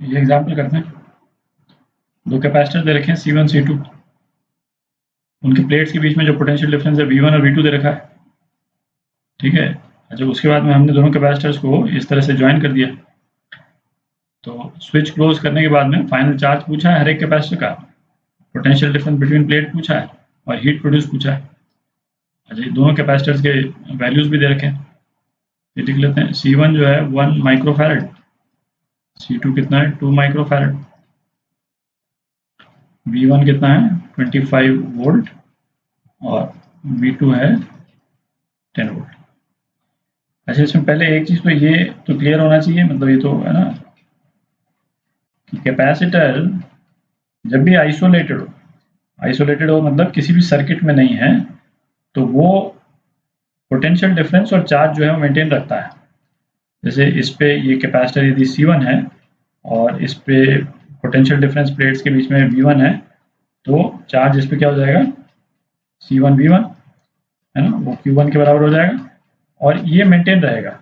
ये एग्जाम्पल करते हैं। दो कैपेसिटर दे रखे हैं C1 C2, उनके प्लेट्स के बीच में जो पोटेंशियल डिफरेंस है V1 और V2 दे रखा है, ठीक है। अच्छा, उसके बाद में हमने दोनों कैपेसिटर्स को इस तरह से ज्वाइन कर दिया। तो स्विच क्लोज करने के बाद में फाइनल चार्ज पूछा है हर एक कैपेसिटर का, पोटेंशियल डिफरेंस बिटवीन प्लेट पूछा है और हीट प्रोड्यूस पूछा है। अच्छा, ये दोनों कैपेसिटर्स के वैल्यूज भी दे रखे हैं, ये लिख लेते हैं। C1 जो है 1 माइक्रोफैरड, C2 कितना है 2 माइक्रोफैरड, V1 कितना है 25 वोल्ट और V2 है 10 वोल्ट। अच्छा, इसमें पहले एक चीज़ तो ये तो क्लियर होना चाहिए, मतलब ये तो है ना कि कैपेसिटर जब भी आइसोलेटेड हो मतलब किसी भी सर्किट में नहीं है, तो वो पोटेंशियल डिफरेंस और चार्ज जो है वो मेंटेन रखता है। जैसे इस पे ये कैपेसिटर यदि C1 है और इस पे पोटेंशियल डिफरेंस प्लेट्स के बीच में V1 है, तो चार्ज इस पे क्या हो जाएगा C1 V1 है ना, वो Q1 के बराबर हो जाएगा और ये मेंटेन रहेगा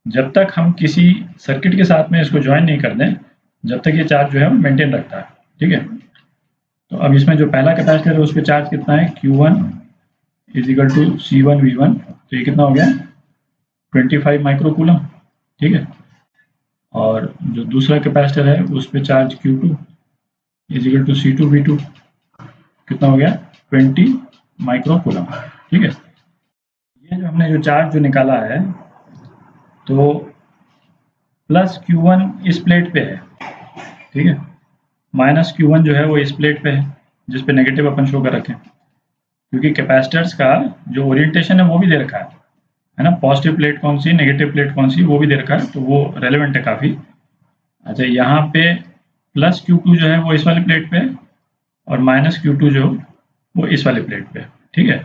जब तक हम किसी सर्किट के साथ में इसको ज्वाइन नहीं कर दें, जब तक ये चार्ज जो है वो मेंटेन रखता है, ठीक है। तो अब इसमें जो पहला कैपेसिटर है उस पर चार्ज कितना है Q1 is equal to C1 V1, तो ये कितना हो गया 25 माइक्रो कूलम, ठीक है। और जो दूसरा कैपेसिटर है उस पर charge Q2 is equal to C2 V2, कितना हो गया 20 माइक्रो कूलम, ठीक है। ये जो हमने जो चार्ज जो निकाला है, तो प्लस Q1 इस प्लेट पे है, ठीक है, माइनस Q1 जो है वो इस प्लेट पे है जिस पे नेगेटिव अपन शो कर रखे हैं, क्योंकि कैपेसिटर्स का जो ओरिएंटेशन है वो भी दे रखा है ना, पॉजिटिव प्लेट कौन सी नेगेटिव प्लेट कौन सी वो भी दे रखा है, तो वो रेलेवेंट है काफ़ी। अच्छा, यहाँ पे प्लस Q2 जो है वो इस वाली प्लेट पे है और माइनस Q2 जो वो इस वाली प्लेट पे है, ठीक है।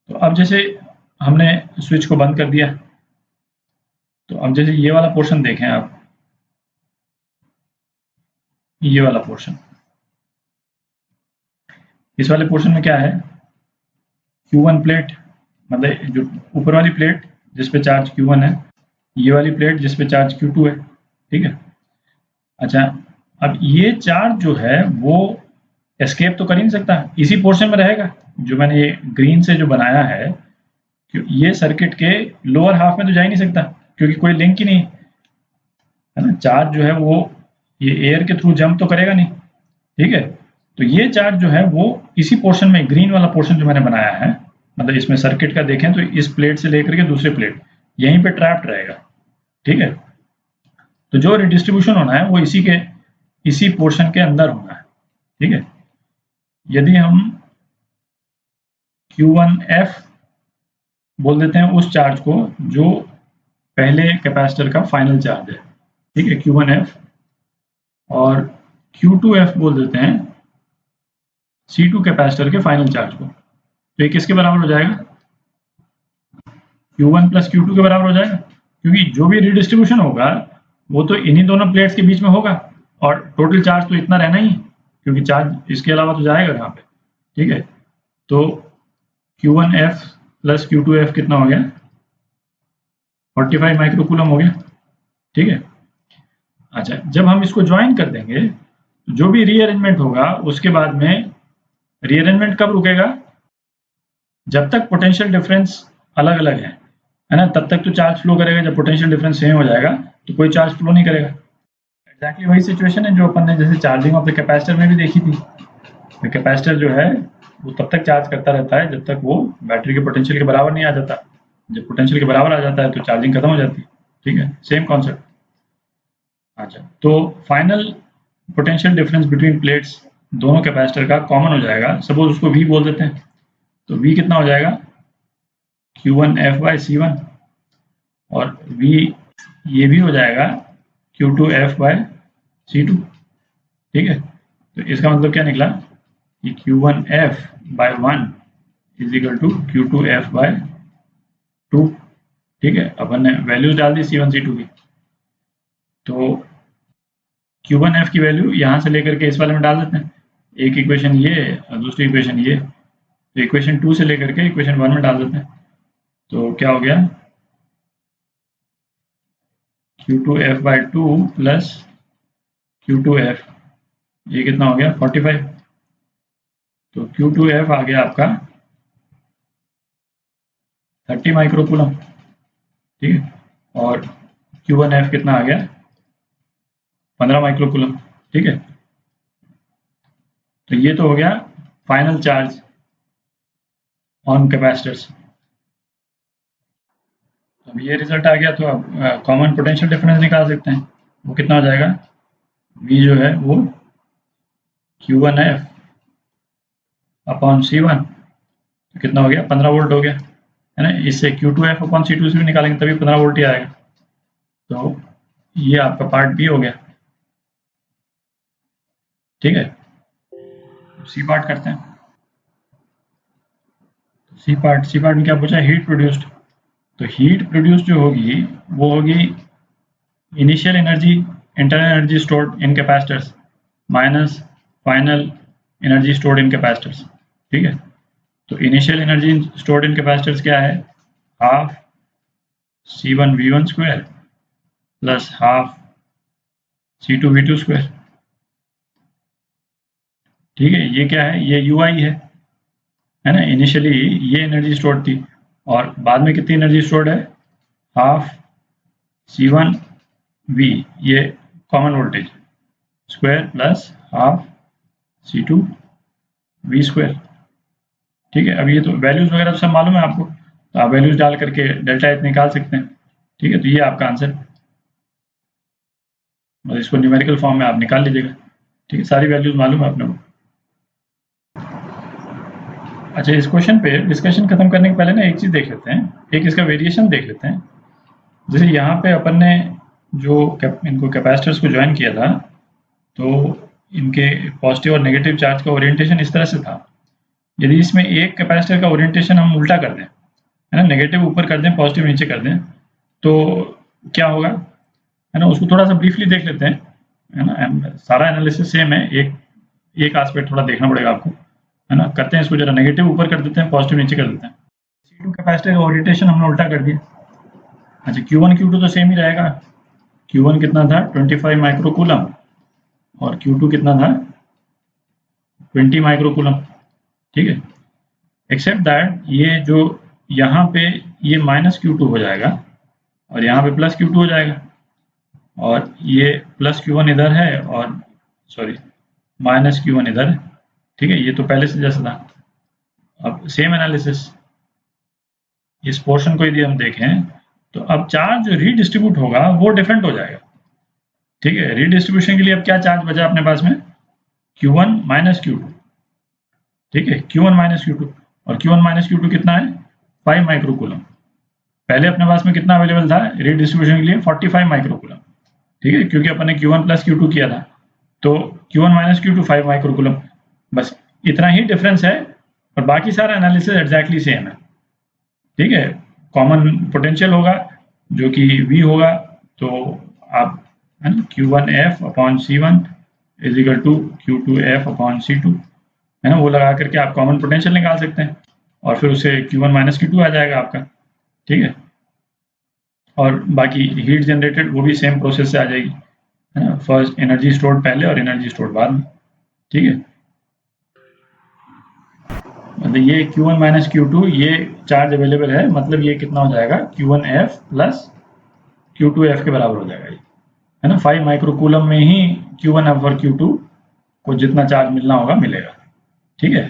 तो अब जैसे हमने स्विच को बंद कर दिया, तो अब जैसे ये वाला पोर्शन देखें आप, ये वाला पोर्शन, इस वाले पोर्शन में क्या है Q1 प्लेट, मतलब जो ऊपर वाली प्लेट जिस पे चार्ज Q1 है, ये वाली प्लेट जिस पे चार्ज Q2 है, ठीक है। अच्छा, अब ये चार्ज जो है वो एस्केप तो कर ही नहीं सकता, इसी पोर्शन में रहेगा जो मैंने ये ग्रीन से जो बनाया है, ये सर्किट के लोअर हाफ में तो जा ही नहीं सकता क्योंकि कोई लिंक ही नहीं है ना। चार्ज जो है वो ये एयर के थ्रू जंप तो करेगा नहीं, ठीक है। तो ये चार्ज जो है वो इसी पोर्शन में, ग्रीन वाला पोर्शन जो मैंने बनाया है, मतलब इसमें सर्किट का देखें तो इस प्लेट से लेकर के दूसरे प्लेट यहीं पे ट्रैप्ड रहेगा, ठीक है। तो जो रिडिस्ट्रीब्यूशन होना है वो इसी पोर्शन के अंदर होना है, ठीक है। यदि हम Q1F बोल देते हैं उस चार्ज को जो पहले कैपेसिटर का फाइनल चार्ज है, ठीक है, Q1F, और Q2F बोल देते हैं C2 कैपेसिटर के फाइनल चार्ज को, तो ये किसके बराबर हो जाएगा Q1 प्लस Q2 के बराबर हो जाएगा, क्योंकि जो भी रिडिस्ट्रीब्यूशन होगा वो तो इन्हीं दोनों प्लेट्स के बीच में होगा और टोटल चार्ज तो इतना रहना ही, क्योंकि चार्ज इसके अलावा तो जाएगा यहाँ पे, ठीक है। तो Q1F प्लस Q2F कितना हो गया 45 माइक्रो कूलम हो गया, ठीक है। अच्छा, जब हम इसको ज्वाइन कर देंगे जो भी रीअरेंजमेंट होगा उसके बाद में, रीअरेंजमेंट कब रुकेगा जब तक पोटेंशियल डिफरेंस अलग अलग है ना, तब तक तो चार्ज फ्लो करेगा। जब पोटेंशियल डिफरेंस सेम हो जाएगा तो कोई चार्ज फ्लो नहीं करेगा। एग्जैक्टली वही सिचुएशन है जो अपन ने जैसे चार्जिंग ऑफ द कैपेसिटर में भी देखी थी। तो कैपेसिटर जो है वो तब तक चार्ज करता रहता है जब तक वो बैटरी के पोटेंशियल के बराबर नहीं आ जाता। जब पोटेंशियल के बराबर आ जाता है तो चार्जिंग खत्म हो जाती है, ठीक है, सेम कॉन्सेप्ट। अच्छा, तो final potential difference between plates दोनों कैपेसिटर का कॉमन हो जाएगा, सपोज उसको V बोल देते हैं, तो V कितना हो जाएगा Q1F बाई C1, और V ये भी हो जाएगा Q2F बाई C2, ठीक है। तो इसका मतलब क्या निकला कि Q1F by 1 is equal to Q2F by 2, ठीक है। अपन ने वैल्यूज डाल दी C1 C2 की, तो Q1F की वैल्यू यहाँ से लेकर के इस वाले में डाल देते हैं, एक इक्वेशन ये और दूसरी इक्वेशन ये, तो इक्वेशन 2 से लेकर के इक्वेशन 1 में डाल देते हैं, तो क्या हो गया Q2F बाई 2 प्लस Q2F, ये कितना हो गया 45, तो Q2F आ गया आपका 30 माइक्रोकूलम, ठीक है, और Q1F कितना आ गया 15 माइक्रोकूलम, ठीक है। तो ये तो हो गया फाइनल चार्ज ऑन कैपेसिटर्स। अब ये रिजल्ट आ गया, तो अब कॉमन पोटेंशियल डिफरेंस निकाल सकते हैं। वो कितना हो जाएगा, V जो है वो Q1F अपॉन C1, तो कितना हो गया 15 वोल्ट हो गया, है ना। इससे Q2F अपॉन C2 से भी निकालेंगे तभी 15 वोल्ट ही आएगा। तो ये आपका पार्ट बी हो गया, ठीक है। सी पार्ट करते हैं। सी पार्ट में क्या पूछा, हीट प्रोड्यूस्ड। तो हीट प्रोड्यूस्ड जो होगी वो होगी initial energy, internal energy stored in capacitors minus final energy stored in capacitors, ठीक है। तो initial energy stored in capacitors क्या है, half C1 V1 square plus half C2 V2 square, ठीक है। ये क्या है, ये UI है ना। इनिशियली ये एनर्जी स्टोर्ड थी और बाद में कितनी एनर्जी स्टोर्ड है, हाफ C1 V, ये common voltage square plus half C2 V square, ठीक है। अब ये तो वैल्यूज वगैरह सब मालूम है आपको, तो आप वैल्यूज डाल करके डेल्टा एच निकाल सकते हैं, ठीक है। तो ये आपका आंसर, और इसको न्यूमेरिकल फॉर्म में आप निकाल लीजिएगा, ठीक है। सारी वैल्यूज मालूम है अपने को। अच्छा, इस क्वेश्चन पे डिस्कशन खत्म करने के पहले ना एक चीज़ देख लेते हैं, एक इसका वेरिएशन देख लेते हैं। जैसे यहाँ पे अपन ने जो इनको कैपेसिटर्स को ज्वाइन किया था, तो इनके पॉजिटिव और नेगेटिव चार्ज का ओरिएंटेशन इस तरह से था। यदि इसमें एक कैपेसिटर का ओरिएंटेशन हम उल्टा कर दें, है ना, नेगेटिव ऊपर कर दें पॉजिटिव नीचे कर दें, तो क्या होगा, है ना। उसको थोड़ा सा ब्रीफली देख लेते हैं, है ना। सारा एनालिसिस सेम है, एक एस्पेक्ट थोड़ा देखना पड़ेगा आपको, है ना। करते हैं इसको जरा, नेगेटिव ऊपर कर देते हैं पॉजिटिव नीचे कर देते हैं। C2 कैपेसिटर का ओरिएंटेशन हमने उल्टा कर दिया। अच्छा, Q1 Q2 तो सेम ही रहेगा। Q1 कितना था 25 माइक्रोकूलम और Q2 कितना था 20 माइक्रोकूलम, ठीक है। एक्सेप्ट दैट ये जो यहाँ पे ये माइनस Q2 हो जाएगा और यहाँ पे प्लस Q2 हो जाएगा, और ये प्लस Q1 इधर है और सॉरी माइनस Q1 इधर है, ठीक है। ये तो पहले से जैसा था। अब सेम एनालिसिस, इस पोर्शन को यदि हम देखें तो अब चार्ज जो रीडिस्ट्रीब्यूट होगा वो डिफरेंट हो जाएगा, ठीक है। रीडिस्ट्रीब्यूशन के लिए अब क्या चार्ज बचा अपने पास में, Q1 माइनस Q2, ठीक है। Q1 माइनस Q2, और Q1 माइनस Q2 कितना है 5 माइक्रोकूलम। पहले अपने पास में कितना अवेलेबल था रीडिस्ट्रीब्यूशन के लिए 45 माइक्रोकूलम, ठीक है, क्योंकि अपन ने Q1 प्लस Q2 किया था। तो Q1 माइनस Q2 5 माइक्रोकूलम, बस इतना ही डिफरेंस है, और बाकी सारा एनालिसिस एग्जैक्टली सेम है, ठीक है। कॉमन पोटेंशियल होगा जो कि V होगा, तो आप है ना Q1F upon C1 is equal to Q2F upon C2, है ना, वो लगा करके आप कॉमन पोटेंशियल निकाल सकते हैं, और फिर उससे Q1 माइनस Q2 आ जाएगा आपका, ठीक है। और बाकी हीट जनरेटेड वो भी सेम प्रोसेस से आ जाएगी, है ना। फर्स्ट एनर्जी स्टोर्ड पहले और एनर्जी स्टोर्ड बाद में, ठीक है। मतलब ये Q1 माइनस Q2 ये चार्ज अवेलेबल है, मतलब ये कितना हो जाएगा Q1F प्लस Q2F के बराबर हो जाएगा ये, है ना। 5 माइक्रोकूलम में ही Q1F और Q2 को जितना चार्ज मिलना होगा मिलेगा, ठीक है।